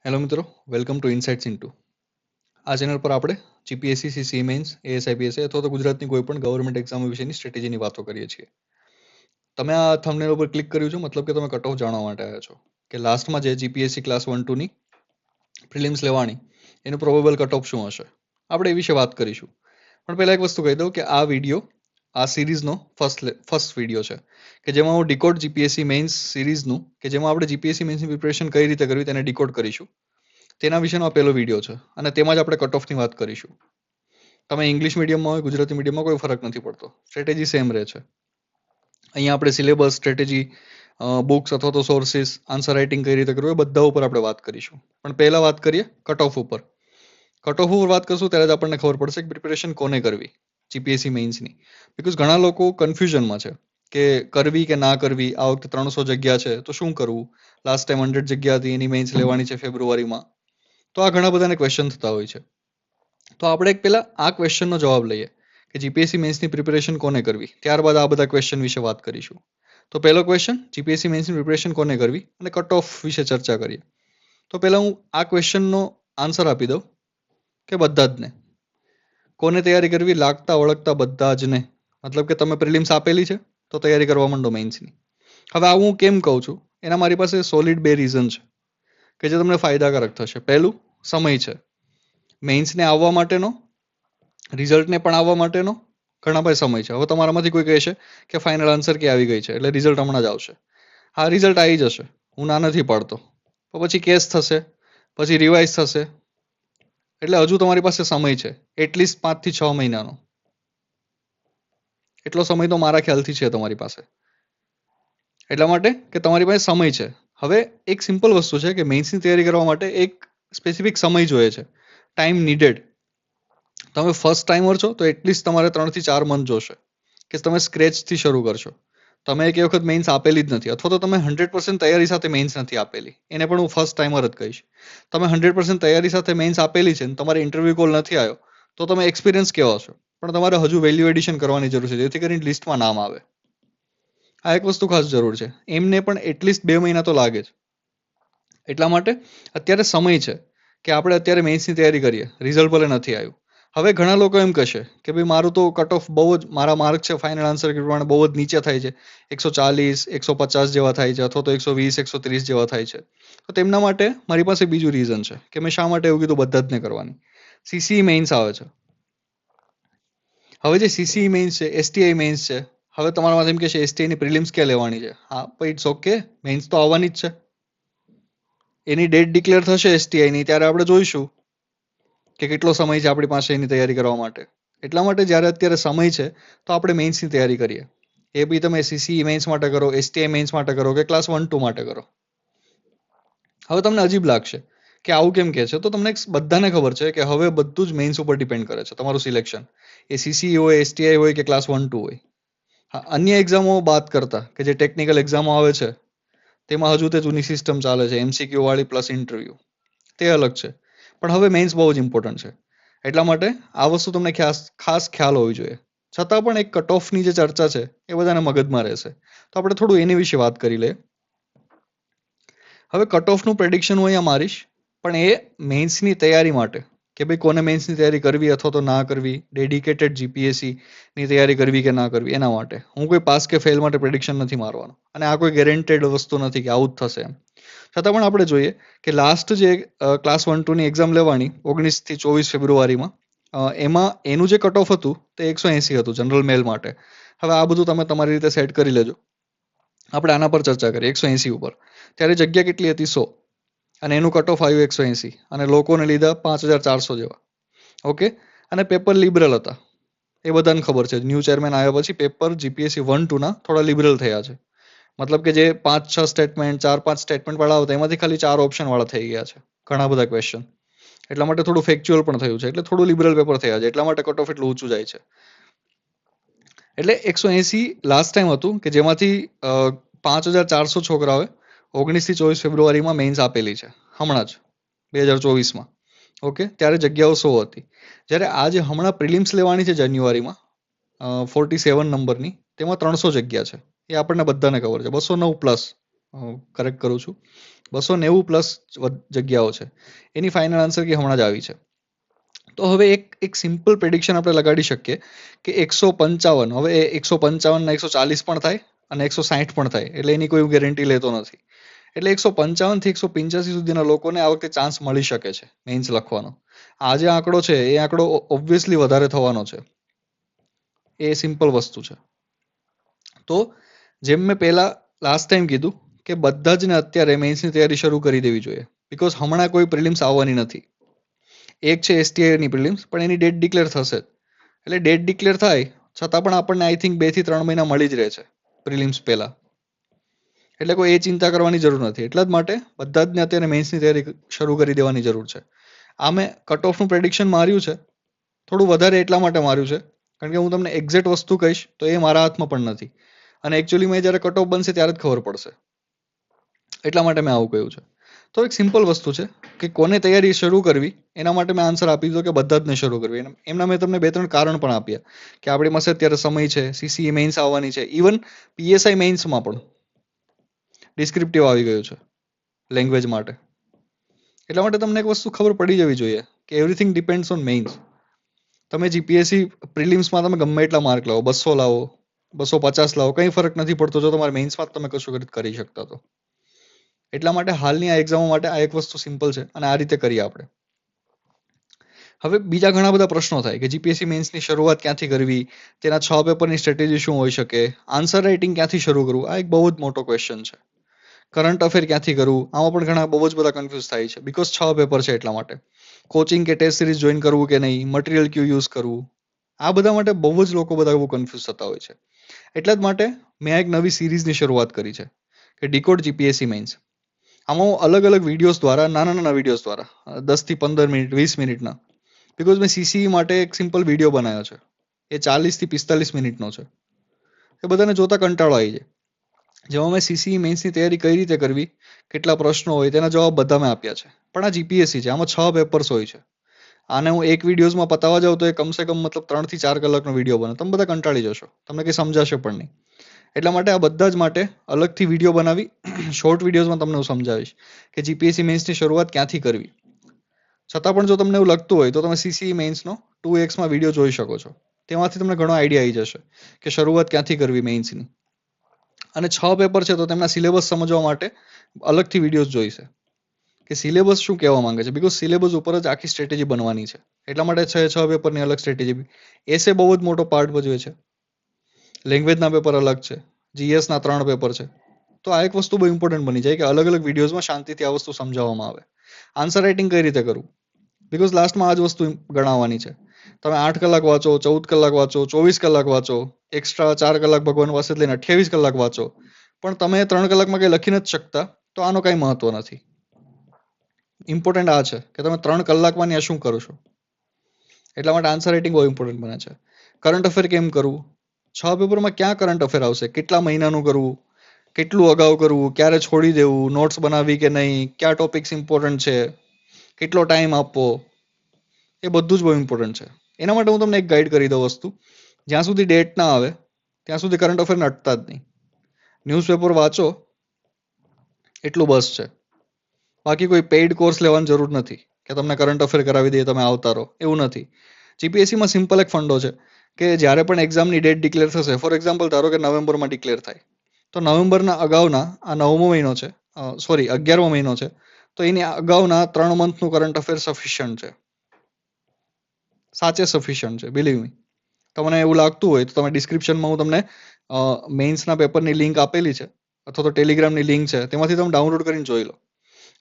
Hello મિત્રો, welcome to ઇનસાઇટ્સ into. આ channel પર આપણે જીપીએસસી, સીસી મેન્સ, એએસઆઈપીએસ અથવા તો ગુજરાતની કોઈ પણ ગવર્મેન્ટ એક્ઝામ વિશેની સ્ટ્રેટેજીની વાતો કરીએ છીએ. તમે આ થંબનેલ ઉપર ક્લિક કર્યું છે, મતલબ કે તમે કટ ઓફ જાણવા માટે આવ્યા છો કે લાસ્ટમાં જે જીપીએસસી ક્લાસ 1-2 ની પ્રિલિમ્સ લેવાની એનું પ્રોબેબલ કટ ઓફ શું હશે, આપણે એ વિશે વાત કરીશું. પણ પહેલા એક વસ્તુ કહી દઉં કે આ વિડીયો આ સિરીઝનો ફર્સ્ટ વિડીયો છે કે જેમાં હું ડિકોડ જીપીએસસી મેન્સ સિરીઝનું કે જેમાં આપણે જીપીએસસી મેન્સની પ્રિપરેશન કઈ રીતે કરવી તેને ડિકોડ કરીશું. તેના વિશેનો આ પહેલો વિડીયો છે અને તેમાં જ આપણે કટ ઓફની વાત કરીશું. તમે ઇંગ્લિશ મીડિયમમાં હોય, ગુજરાતી મીડિયમમાં કોઈ ફરક નથી પડતો, સ્ટ્રેટેજી સેમ રહે છે. અહીંયા આપણે સિલેબસ, સ્ટ્રેટેજી, બુક્સ અથવા તો સોર્સિસ, આન્સર રાઇટિંગ કઈ રીતે કરવું એ બધા ઉપર આપણે વાત કરીશું. પણ પહેલા વાત કરીએ કટ ઓફ ઉપર. કટ ઓફ ઉપર વાત કરશું ત્યારે જ આપણને ખબર પડશે કે પ્રિપરેશન કોને કરવી જીપીએસસી મેઇન્સની. બીકોઝ ઘણા લોકો કન્ફ્યુઝનમાં છે કે કરવી કે ના કરવી. આ વખતે 300 જગ્યા છે તો શું કરવું, લાસ્ટ ટાઈમ 100 જગ્યા હતી, એની મેઇન્સ લેવાની છે ફેબ્રુઆરીમાં. તો આ ઘણા બધાને ક્વેશ્ચન થતા હોય છે. તો આપણે એક પહેલા આ ક્વેશ્ચનનો જવાબ લઈએ કે જીપીએસસી મેન્સની પ્રિપરેશન કોને કરવી, ત્યારબાદ આ બધા ક્વેશ્ચન વિશે વાત કરીશું. તો પહેલો ક્વેશ્ચન, જીપીએસસી મેન્સની પ્રિપરેશન કોને કરવી અને કટ ઓફ વિશે ચર્ચા કરીએ. તો પહેલા હું આ ક્વેશ્ચનનો આન્સર આપી દઉં કે બધા જ ને. કોને તૈયારી કરવી? લાગતા ઓળખતા બધા જ ને. મતલબ કે તમે પ્રિલિમ્સ આપેલી છે તો તૈયારી કરવા માંડો મેઇન્સની. હવે આ હું કેમ કહું છું, એના મારી પાસે સોલિડ 2 રીઝન છે કે જે તમને ફાયદાકારક થશે. પહેલું, સમય છે. મેઇન્સને આવવા માટેનો, રિઝલ્ટને પણ આવવા માટેનો ઘણા બધા સમય છે. હવે તમારામાંથી કોઈ કહેશે કે ફાઇનલ આન્સર કે આવી ગઈ છે એટલે રિઝલ્ટ હમણાં જ આવશે. હા, રિઝલ્ટ આવી જશે, હું ના નથી પાડતો. તો પછી કેસ થશે, પછી રિવાઇઝ થશે, એટલે હજુ તમારી પાસે સમય છે એટલીસ્ટ 5 થી 6 મહિનાનો. એટલો સમય તો મારા ખ્યાલથી છે તમારી પાસે. એટલા માટે કે તમારી પાસે સમય છે. હવે એક સિમ્પલ વસ્તુ છે કે મેઇન્સની તૈયારી કરવા માટે એક સ્પેસિફિક સમય જોઈએ છે, ટાઈમ નીડેડ. તમે ફર્સ્ટ ટાઈમર છો તો એટલીસ્ટ તમારે 3 થી 4 મંથ જોશે કે તમે સ્ક્રેચથી શરૂ કરશો. તમે એક વખત મેઇન્સ આપેલી જ નથી અથવા તો તમે 100% તૈયારી સાથે મેઇન્સ નથી આપેલી, એને પણ હું ફર્સ્ટ ટાઈમર જ કહીશ. તમે 100% તૈયારી સાથે મેઇન્સ આપેલી છે ને તમારે ઇન્ટરવ્યુ કોલ નથી આવ્યો તો તમે એક્સપિરિયન્સ કેવા છો, પણ તમારે હજુ વેલ્યુ એડિશન કરવાની જરૂર છે જેથી કરીને લિસ્ટમાં નામ આવે. આ એક વસ્તુ ખાસ જરૂર છે. એમને પણ એટલીસ્ટ 2 મહિના તો લાગે જ. એટલા માટે અત્યારે સમય છે કે આપણે અત્યારે મેઇન્સની તૈયારી કરીએ. રિઝલ્ટ ભલે નથી આવ્યું. હવે ઘણા લોકો એમ કહેશે કે ભાઈ મારું તો કટ ઓફ બહુ જ, મારા માર્ક છે ફાઇનલ આન્સર પ્રમાણે બહુ જ નીચે થાય છે, 140, 150 જેવા થાય છે અથવા તો 120, 130 જેવા થાય છે. તો તેમના માટે મારી પાસે બીજું રીઝન છે કે મેં શા માટે એવું કીધું બધા જ ને કરવાની. સીસી મેઇન્સ આવે છે. હવે જે સીસી મેઇન્સ છે, એસટીઆઈ મેઇન્સ છે. હવે તમારા એમ કહેશે એસટીઆઈ ની પ્રિલિમ્સ ક્યાં લેવાની છે? હા ભાઈ, ઇટ્સ ઓકે, મેઇન્સ તો આવવાની જ છે. એની ડેટ ડિક્લેર થશે એસટીઆઈ ની, ત્યારે આપણે જોઈશું કે કેટલો સમય છે આપણી પાસે એની તૈયારી કરવા માટે. એટલા માટે જ્યારે અત્યારે સમય છે તો આપણે મેઇન્સની તૈયારી કરીએ. એ બી તમે સીસી મેઇન્સ માટે કરો, એસટીઆઈ મેઇન્સ માટે કરો કે ક્લાસ 1-2 માટે કરો. હવે તમને અજીબ લાગશે કે આવું કેમ કહે છે, તો તમને બધાને ખબર છે કે હવે બધું જ મેઇન્સ ઉપર ડિપેન્ડ કરે છે તમારું સિલેક્શન. એ સીસી હોય, એસટીઆઈ હોય કે ક્લાસ 1-2 હોય. હા, અન્ય એક્ઝામો બાદ કરતા કે જે ટેકનિકલ એક્ઝામો આવે છે તેમાં હજુ તે જૂની સિસ્ટમ ચાલે છે, એમસીક્યુ વાળી પ્લસ ઇન્ટરવ્યુ, તે અલગ છે. પણ હવે મેઇન્સ બહુ જ ઇમ્પોર્ટન્ટ છે. એટલા માટે આ વસ્તુ તમને ખાસ ખ્યાલ હોવી જોઈએ. છતાં પણ એક કટ ઓફની જે ચર્ચા છે એ બધાને મગજમાં રહેશે, તો આપણે થોડું એની વિશે વાત કરી લઈએ. હવે કટ ઓફનું પ્રેડિક્શન હું અહીંયા મારીશ, પણ એ મેઇન્સની તૈયારી માટે કે ભાઈ કોને મેઇન્સની તૈયારી કરવી અથવા તો ના કરવી, ડેડિકેટેડ જીપીએસસી ની તૈયારી કરવી કે ના કરવી, એના માટે. હું કોઈ પાસ કે ફેલ માટે પ્રેડિક્શન નથી મારવાનો અને આ કોઈ ગેરંટેડ વસ્તુ નથી કે આવું જ થશે એમ. છતાં પણ આપણે જોઈએ કે લાસ્ટ જે ક્લાસ 1-2 ની એક્ઝામ લેવાની 19 થી 24 ફેબ્રુઆરીમાં, એમાં એનું જે કટ ઓફ હતું તે 180 હતું જનરલ મેલ માટે. હવે આ બધું તમે તમારી રીતે સેટ કરી લેજો. આપણે આના પર ચર્ચા કરીએ 180 ઉપર. ત્યારે જગ્યા કેટલી હતી? 100, અને એનું કટ ઓફ આવ્યું 180 અને લોકોને લીધા 5400 જેવા. ઓકે, અને પેપર લિબરલ હતા, એ બધાને ખબર છે. ન્યૂ ચેરમેન આવ્યા પછી પેપર જીપીએસસી 1-2 ના થોડા લિબરલ થયા છે. મતલબ કે જે 5-6 સ્ટેટમેન્ટ, 4-5 સ્ટેટમેન્ટ વાળા હતા એમાંથી ખાલી 4 ઓપ્શન વાળા થઈ ગયા છે ઘણા બધા ક્વેશ્ચન. એટલા માટે થોડું ફેક્ચ્યુઅલ પણ થયું છે, એટલે થોડું લિબરલ પેપર થયા છે. એટલા માટે કટ ઓફ એટલું ઊંચું જાય છે. એટલે 180 લાસ્ટ ટાઈમ હતું કે જેમાંથી 5400 છોકરાઓએ 19 થી 24 ફેબ્રુઆરીમાં મેઇન્સ આપેલી છે હમણાં જ 2024માં. ઓકે, ત્યારે જગ્યાઓ 100 હતી. જ્યારે આ જે હમણાં પ્રિલિમ્સ લેવાની છે જાન્યુઆરીમાં 47 નંબરની, તેમાં 300 જગ્યા છે. એ આપણને બધાને ખબર છે, 209 પ્લસ. કરેક્ટ કરું છું, 290 પ્લસ જગ્યાઓ છે. એની ફાઇનલ આન્સર કે હમણાં જ આવી છે. તો હવે એક સિમ્પલ પ્રેડિક્શન આપણે લગાડી શકીએ કે 155, હવે 155 ના 140 પણ થાય અને 160 પણ થાય, એટલે એની કોઈ ગેરંટી લેતો નથી. એટલે 155 થી 185 સુધીના લોકોને આ વખતે ચાન્સ મળી શકે છે મેઇન્સ લખવાનો. આ જે આંકડો છે એ આંકડો ઓબ્વિયસલી વધારે થવાનો છે, એ સિમ્પલ વસ્તુ છે. તો જેમ મેં પહેલા લાસ્ટ ટાઈમ કીધું કે બધા જ ને અત્યારે મેઇન્સની તૈયારી શરૂ કરી દેવી જોઈએ, બીકોઝ હમણાં કોઈ પ્રિલિમ્સ આવવાની નથી. એક છે STIની પ્રિલિમ્સ, પણ એની ડેટ ડિક્લેર થશે, એટલે ડેટ ડિક્લેર થાય છતાં પણ આપણને આઈ થિંક 2 થી 3 મહિના મળી જ રહે છે પ્રિલિમ્સ પહેલા, એટલે કોઈ એ ચિંતા કરવાની જરૂર નથી. એટલા જ માટે બધા જ ને અત્યારે મેઇન્સની તૈયારી શરૂ કરી દેવાની જરૂર છે. આ મેં કટ ઓફનું પ્રેડિક્શન માર્યું છે, થોડું વધારે એટલા માટે માર્યું છે કારણ કે હું તમને એક્ઝેક્ટ વસ્તુ કહીશ તો એ મારા હાથમાં પણ નથી, અને એકચ્યુઅલીમાં જ્યારે કટ ઓફ બનશે ત્યારે જ ખબર પડશે, એટલા માટે મેં આવું કહ્યું છે. તો એક સિમ્પલ વસ્તુ છે કે કોને તૈયારી શરૂ કરવી, એના માટે મેં આન્સર આપી દીધો કે બધા જ ને શરૂ કરવી. એમના મેં તમને 2-3 કારણ પણ આપ્યા કે આપણી પાસે અત્યારે સમય છે, CCE મેઇન્સ આવવાની છે, ઇવન PSI મેઇન્સમાં પણ ડિસ્ક્રિપ્ટિવ આવી ગયું છે લેંગ્વેજ માટે. એટલા માટે તમને એક વસ્તુ ખબર પડી જવી જોઈએ કે એવરીથિંગ ડિપેન્ડ્સ ઓન મેઇન્સ. તમે GPSC પ્રિલિમ્સમાં તમે ગમે એટલા માર્ક લાવો, 200 લાવો, 250 લાવો, કંઈ ફરક નથી પડતો જો તમારે મેઇન્સમાં તમે કશું કરી શકતા તો. એટલા માટે હાલની આ એક્ઝામો માટે આ એક વસ્તુ સિમ્પલ છે અને આ રીતે કરીએ આપણે. હવે બીજા ઘણા બધા પ્રશ્નો થાય કે GPSC મેઇન્સની શરૂઆત ક્યાંથી કરવી, તેના 6 પેપરની સ્ટ્રેટેજી શું હોઈ શકે, આન્સર રાઇટિંગ ક્યાંથી શરૂ કરવું, આ એક બહુ જ મોટો ક્વેશ્ચન છે. કરંટ અફેર ક્યાંથી કરવું, આમાં પણ ઘણા બહુ જ બધા કન્ફ્યુઝ થાય છે બીકોઝ 6 પેપર છે એટલા માટે. કોચિંગ કે ટેસ્ટ સિરીઝ જોઈન કરવું કે નહીં, મટીરિયલ ક્યુ યુઝ કરવું, આ બધા માટે બહુ જ લોકો બધા બહુ કન્ફ્યુઝ થતા હોય છે. એટલા જ માટે મેં એક નવી સિરીઝની શરૂઆત કરી છે કે ડીકોડ GPSC મેઇન્સ. આમાં હું અલગ અલગ વિડીયોઝ દ્વારા, નાના વિડીયોઝ દ્વારા 10 થી 15 મિનિટ, 20 મિનિટના, બીકોઝ મેં CCE માટે એક સિમ્પલ વિડીયો બનાવ્યો છે, એ 40 થી 45 મિનિટનો છે. એ બધાને જોતા કંટાળો આવી જાય. જેમાં મેં CCE મેઇન્સની તૈયારી કઈ રીતે કરવી, કેટલા પ્રશ્નો હોય તેના જવાબ બધા મેં આપ્યા છે. પણ આ GPSC છે, આમાં 6 પેપર્સ હોય છે. આને હું એક વિડીયોઝમાં પતાવવા જાઉં તો એ કમસે કમ મતલબ 3 થી 4 કલાકનો વિડીયો બને, તમે બધા કંટાળી જશો, તમને કંઈ સમજાશે પણ નહીં. એટલા માટે આ બધા જ માટે અલગથી વિડીયો બનાવી શોર્ટ વિડીયોઝમાં તમને હું સમજાવીશ કે GPSC મેઇન્સની શરૂઆત ક્યાંથી કરવી. છતાં પણ જો તમને એવું લાગતું હોય તો તમે CCE મેઇન્સનો 2xમાં વિડીયો જોઈ શકો છો, તેમાંથી તમને ઘણો આઈડિયા આવી જશે કે શરૂઆત ક્યાંથી કરવી મેઇન્સની. અને 6 પેપર છે તો તેમના સિલેબસ સમજવા માટે અલગથી વિડીયોઝ જોઈશે કે સિલેબસ શું કહેવા માંગે છે, બીકોઝ સિલેબસ ઉપર જ આખી સ્ટ્રેટેજી બનવાની છે. એટલા માટે 6 પેપરની અલગ સ્ટ્રેટેજી, એસે બહુ જ મોટો પાર્ટ ભજવે છે, લેંગ્વેજના પેપર અલગ છે, GSના 3 પેપર છે. તો આ એક વસ્તુ બહુ ઇમ્પોર્ટન્ટ બની જાય કે અલગ અલગ વિડીયોઝમાં શાંતિથી આ વસ્તુ સમજાવવામાં આવે. આન્સર રાઇટિંગ કઈ રીતે કરવું, બીકોઝ લાસ્ટમાં આ જ વસ્તુ ગણાવવાની છે. તમે 8 કલાક વાંચો, 14 કલાક વાંચો, 24 કલાક વાંચો, એક્સ્ટ્રા 4 કલાક ભગવાન પાસે લઈને 28 કલાક વાંચો, પણ તમે 3 કલાકમાં કંઈ લખી નથી શકતા તો આનો કાંઈ મહત્વ નથી. ઇમ્પોર્ટન્ટ આ છે કે તમે 3 કલાકમાં ત્યાં શું કરો છો. એટલા માટે આન્સર રાઇટિંગ બહુ ઇમ્પોર્ટન્ટ બને છે. કરંટ અફેર કેમ કરવું, 6 પેપરમાં ક્યાં કરંટ અફેર આવશે, કેટલા મહિનાનું કરવું, કેટલું અગાઉ કરવું, ક્યારે છોડી દેવું, નોટ્સ બનાવવી કે નહીં, કયા ટોપિક્સ ઇમ્પોર્ટન્ટ છે, કેટલો ટાઈમ આપવો, એ બધું જ બહુ ઇમ્પોર્ટન્ટ છે. એના માટે હું તમને એક ગાઈડ કરી દઉં વસ્તુ, જ્યાં સુધી ડેટ ના આવે ત્યાં સુધી કરંટ અફેરને અટતા જ નહીં. ન્યૂઝપેપર વાંચો એટલું બસ છે, બાકી કોઈ પેઇડ કોર્સ લેવાની જરૂર નથી કે તમને કરંટ અફેર કરાવી દઈએ તમે આવતા રહો, એવું નથી. GPSCમાં સિમ્પલ એક ફંડો છે કે જ્યારે પણ એક્ઝામની ડેટ ડિક્લેર થશે, ફોર એક્ઝામ્પલ ધારો કે નવેમ્બરમાં ડિક્લેર થાય, તો નવેમ્બરના અગાઉના આ 9મો મહિનો છે, 11મો મહિનો છે, તો એની અગાઉના 3 મંથનું કરંટ અફેર સફિશિયન્ટ છે, સાચે સફિશિયન્ટ છે, બિલીવ મી. તમને એવું લાગતું હોય તો તમે ડિસ્ક્રિપ્શનમાં હું તમને મેઇન્સના પેપરની લિંક આપેલી છે અથવા તો ટેલિગ્રામની લિંક છે, તેમાંથી તમે ડાઉનલોડ કરીને જોઈ લો.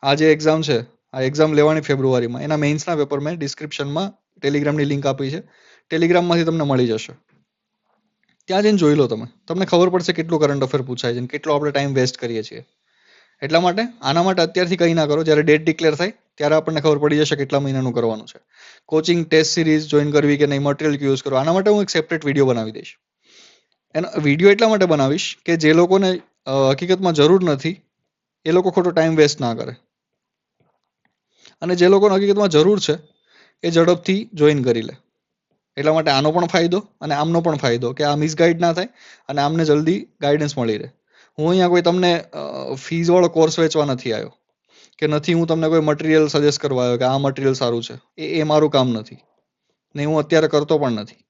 આ જે એક્ઝામ છે, આ એક્ઝામ લેવાની ફેબ્રુઆરીમાં, એના મેઇન્સના પેપર મેં ડિસ્ક્રિપ્શનમાં ટેલિગ્રામની લિંક આપી છે, ટેલિગ્રામમાંથી તમને મળી જશે. ત્યાં જઈને જોઈ લો, તમને ખબર પડશે કેટલું કરંટ અફેર પૂછાય છે અને કેટલો આપણે ટાઈમ વેસ્ટ કરીએ છીએ. એટલા માટે આના માટે અત્યારથી કંઈ ના કરો, જ્યારે ડેટ ડિક્લેર થાય ત્યારે આપણને ખબર પડી જશે કેટલા મહિનાનું કરવાનું છે. કોચિંગ ટેસ્ટ સિરીઝ જોઈન કરવી કે નહીં, મટીરિયલ યુઝ કરો, આના માટે હું એક સેપરેટ વિડીયો બનાવી દઈશ. એનો વિડીયો એટલા માટે બનાવીશ કે જે લોકોને હકીકતમાં જરૂર નથી એ લોકો ખોટો ટાઈમ વેસ્ટ ના કરે, અને જે લોકોને હકીકતમાં જરૂર છે એ ઝડપથી જોઈન કરી લે. એટલા માટે આનો પણ ફાયદો અને આમનો પણ ફાયદો કે આ મિસગાઈડ ના થાય અને આમને જલ્દી ગાઈડન્સ મળી રહે. હું અહીંયા કોઈ તમને ફીસ વાળો કોર્સ વેચવા નથી આવ્યો, કે નથી હું તમને કોઈ મટીરિયલ સજેસ્ટ કરવા આવ્યો કે આ મટીરિયલ સારું છે. એ મારું કામ નથી ને હું અત્યારે કરતો પણ નથી.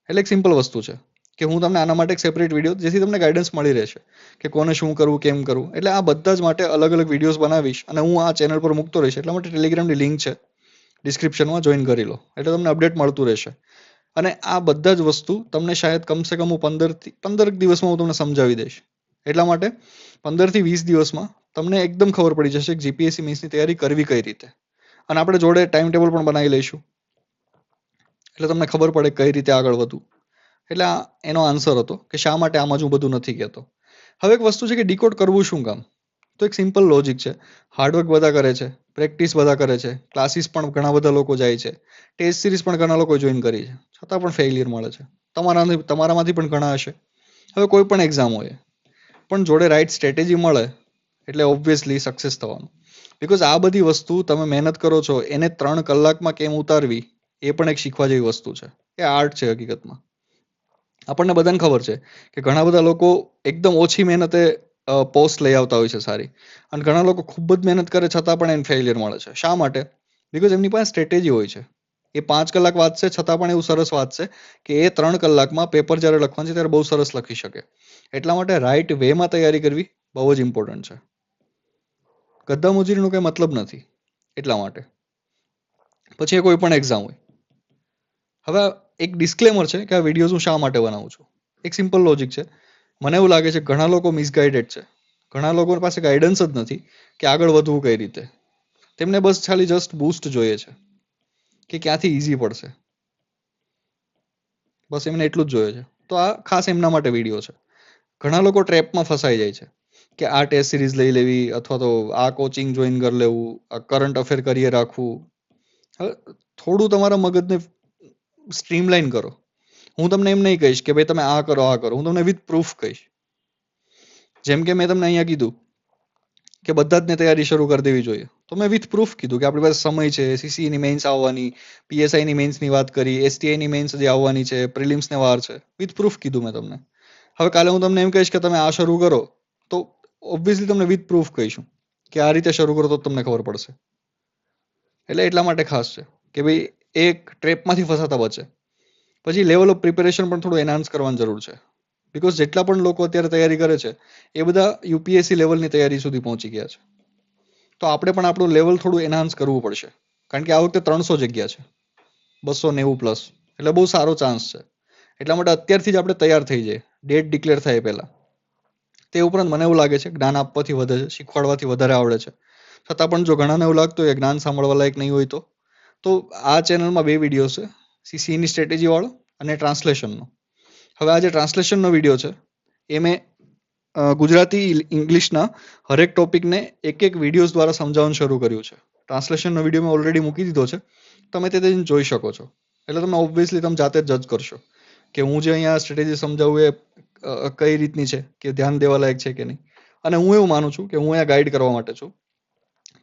એટલે એક સિમ્પલ વસ્તુ છે કે હું તમને આના માટે એક સેપરેટ વિડીયો, જેથી તમને ગાઈડન્સ મળી રહેશે કે કોને શું કરવું, કેમ કરવું. એટલે આ બધા જ માટે અલગ અલગ વિડીયોઝ બનાવીશ અને હું આ ચેનલ પર મૂકતો રહીશ. એટલા માટે ટેલિગ્રામની લિંક છે ડિસ્ક્રિપ્શનમાં, જોઈન કરી લો એટલે તમને અપડેટ મળતું રહેશે. અને આ બધા જ વસ્તુ તમને શાયદ કમસે કમ હું 15 દિવસમાં હું તમને સમજાવી દઈશ. એટલા માટે 15 થી 20 દિવસમાં તમને એકદમ ખબર પડી જશે કે જીપીએસસી મેન્સની તૈયારી કરવી કઈ રીતે. અને આપણે જોડે ટાઈમ ટેબલ પણ બનાવી લઈશું એટલે તમને ખબર પડે કઈ રીતે આગળ વધવું. એટલે આ એનો આન્સર હતો કે શા માટે આમાં જ હું બધું નથી કહેતો. હવે એક વસ્તુ છે કે ડીકોડ કરવું શું કામ? તો એક સિમ્પલ લોજિક છે. હાર્ડવર્ક બધા કરે છે, પ્રેક્ટિસ બધા કરે છે, ક્લાસીસ પણ ઘણા બધા લોકો જાય છે, ટેસ્ટ સિરીઝ પણ ઘણા લોકો જોઈન કરી છે, છતાં પણ ફેઇલિયર મળે છે. તમારામાંથી પણ ઘણા હશે. હવે કોઈ પણ એક્ઝામ હોય, પણ જોડે રાઈટ સ્ટ્રેટેજી મળે એટલે ઓબ્વિયસલી સક્સેસ થવાનું. બીકોઝ આ બધી વસ્તુ તમે મહેનત કરો છો એને 3 કલાકમાં કેમ ઉતારવી એ પણ એક શીખવા જેવી વસ્તુ છે. એ આર્ટ છે હકીકતમાં. આપણને બધાને ખબર છે કે ઘણા બધા લોકો એકદમ ઓછી મહેનતે પોસ્ટ લઈ આવતા હોય છે સારી, અને ઘણા લોકો ખૂબ જ મહેનત કરે છતાં પણ એને ફેઇલિયર મળે છે. શા માટે? બીકોઝ એમની પાસે સ્ટ્રેટેજી હોય છે. એ 5 કલાક વાંચશે છતાં પણ એવું સરસ વાંચશે કે એ 3 કલાકમાં પેપર જ્યારે લખવાનું છે ત્યારે બહુ સરસ લખી શકે. એટલા માટે રાઈટ વેમાં તૈયારી કરવી બહુ જ ઇમ્પોર્ટન્ટ છે. ગધા મજૂરીનો કંઈ મતલબ નથી. એટલા માટે પછી એ કોઈ પણ એક્ઝામ હોય. હવે એક ડિસ્ક્લેમર છે કે આ વિડીયોઝ હું શા માટે બનાવું છું. એક સિમ્પલ લોજિક છે. મને એવું લાગે છે ઘણા લોકો મિસગાઈડેડ છે. ઘણા લોકો પાસે ગાઈડન્સ જ નથી કે આગળ વધવું કઈ રીતે. તેમને બસ ખાલી જસ્ટ બૂસ્ટ જોઈએ છે કે ક્યાંથી ઈઝી પડશે, બસ એમને એટલું જ જોઈએ છે. તો આ ખાસ એમના માટે વિડીયો છે. ઘણા લોકો ટ્રેપમાં ફસાઈ જાય છે કે આ ટેસ્ટ સિરીઝ લઈ લેવી, અથવા તો આ કોચિંગ જોઈન કરી લેવું, આ કરંટ અફેર કરીએ રાખવું. હવે થોડું તમારા મગજને સ્ટ્રીમલાઈન કરો. હું તમને એમ નહીં કહીશ કે ભાઈ તમે આ કરો આ કરો, હું તમને વિથ પ્રૂફ કહીશ. જેમ કે મેં તમને અહીંયા કીધું કે બધા જ ને તૈયારી શરૂ કરી દેવી જોઈએ, તો મેં વિથ પ્રૂફ કીધું કે આપણી પાસે સમય છે. સીસીની મેન્સ આવવાની, પીએસઆઈની મેન્સની વાત કરી, એસટીઆઈની મેન્સ હજી આવવાની છે, પ્રિલિમ્સને વાર છે. વિથ પ્રૂફ કીધું મેં તમને. હવે કાલે હું તમને એમ કહીશ કે તમે આ શરૂ કરો, તો ઓબ્વિયસલી તમને વિથ પ્રૂફ કહીશું કે આ રીતે શરૂ કરો તો તમને ખબર પડશે. એટલે એટલા માટે ખાસ છે કે ભાઈ એક ટ્રેપમાંથી ફસાતા બચે. પછી લેવલ ઓફ પ્રિપેરેશન પણ થોડું એનહાન્સ કરવાની જરૂર છે. બીકોઝ જેટલા પણ લોકો અત્યારે તૈયારી કરે છે એ બધા યુપીએસસી લેવલની તૈયારી સુધી પહોંચી ગયા છે. તો આપણે પણ આપણું લેવલ થોડું એનહાન્સ કરવું પડશે. કારણ કે આ વખતે 300 જગ્યા છે, 290+, એટલે બહુ સારો ચાન્સ છે. એટલા માટે અત્યારથી જ આપણે તૈયાર થઈ જઈએ, ડેટ ડિક્લેર થાય પહેલા. તે ઉપરાંત મને એવું લાગે છે જ્ઞાન આપવાથી વધે છે, શીખવાડવાથી વધારે આવડે છે. છતાં પણ જો ઘણાને એવું લાગતું હોય જ્ઞાન સાંભળવા લાયક નહીં હોય તો આ ચેનલમાં 2 વિડીયો છે, સીસીની સ્ટ્રેટેજી વાળો અને ટ્રાન્સલેશનનો. હવે આ જે ટ્રાન્સલેશનનો વિડીયો છે એ મેં ગુજરાતી ઇંગ્લિશના હરેક ટોપિકને એક વિડીયોઝ દ્વારા સમજાવવાનું શરૂ કર્યું છે. ટ્રાન્સલેશનનો વિડીયો મેં ઓલરેડી મૂકી દીધો છે, તમે તે જોઈ શકો છો. એટલે તમે ઓબ્વિયસલી તમે જાતે જ જજ કરશો કે હું જે અહીંયા સ્ટ્રેટેજી સમજાવું એ કઈ રીતની છે, કે ધ્યાન દેવા લાયક છે કે નહીં. અને હું એવું માનું છું કે હું અહીંયા ગાઈડ કરવા માટે છું,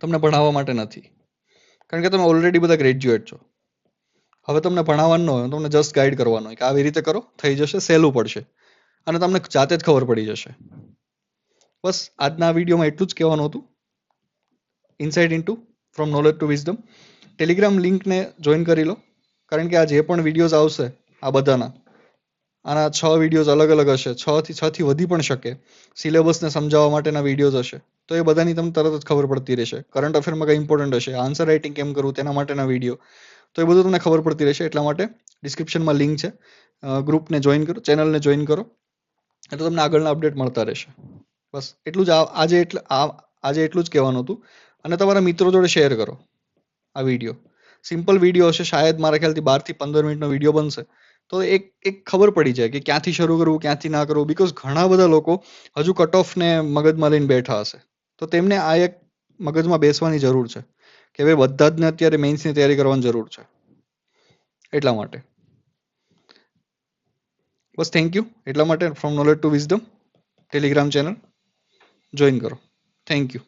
તમને ભણાવવા માટે નથી. કારણ કે તમે ઓલરેડી બધા ગ્રેજ્યુએટ છો. હવે તમને ભણાવવાનું ન હોય, તમને જસ્ટ ગાઈડ કરવાનું હોય કે આવી રીતે કરો, થઈ જશે, સહેલું પડશે અને તમને જાતે જ ખબર પડી જશે. બસ આજના વિડીયોમાં એટલું જ કહેવાનું હતું. Insight into from knowledge to wisdom Telegram લિંકને જોઈન કરી લો. કારણ કે આ જે પણ વિડીયોઝ આવશે આ બધાના, આના 6 વિડીયોઝ અલગ અલગ હશે, 6 થી વધી પણ શકે. સિલેબસને સમજાવવા માટેના વિડીયોઝ હશે, તો એ બધાની તમને તરત જ ખબર પડતી રહેશે. કરંટ અફેરમાં કંઈ ઇમ્પોર્ટન્ટ હશે, આન્સર રાઇટિંગ કેમ કરવું તેના માટેના વિડીયો, તો એ બધું તમને ખબર પડતી રહેશે. એટલા માટે ડિસ્ક્રિપ્શનમાં લિંક છે, ગ્રુપને જોઈન કરો, ચેનલને જોઈન કરો, એટલે તમને આગળના અપડેટ મળતા રહેશે. બસ એટલું જ આજે એટલું જ કહેવાનું હતું. અને તમારા મિત્રો જોડે શેર કરો આ વિડીયો. સિમ્પલ વિડીયો હશે, શાયદ મારા ખ્યાલથી 12 થી 15 મિનિટનો વિડીયો બનશે, તો એક ખબર પડી જાય કે ક્યાંથી શરૂ કરવું, ક્યાંથી ના કરવું. બીકોઝ ઘણા બધા લોકો હજુ કટ ઓફને મગજમાં લઈને બેઠા હશે, તો તેમને આ એક મગજમાં બેસવાની જરૂર છે કે ભાઈ બધા જ ને અત્યારે મેઇન્સની તૈયારી કરવાની જરૂર છે. એટલા માટે બસ થેન્ક યુ. એટલા માટે from knowledge to wisdom Telegram channel join કરો. Thank you.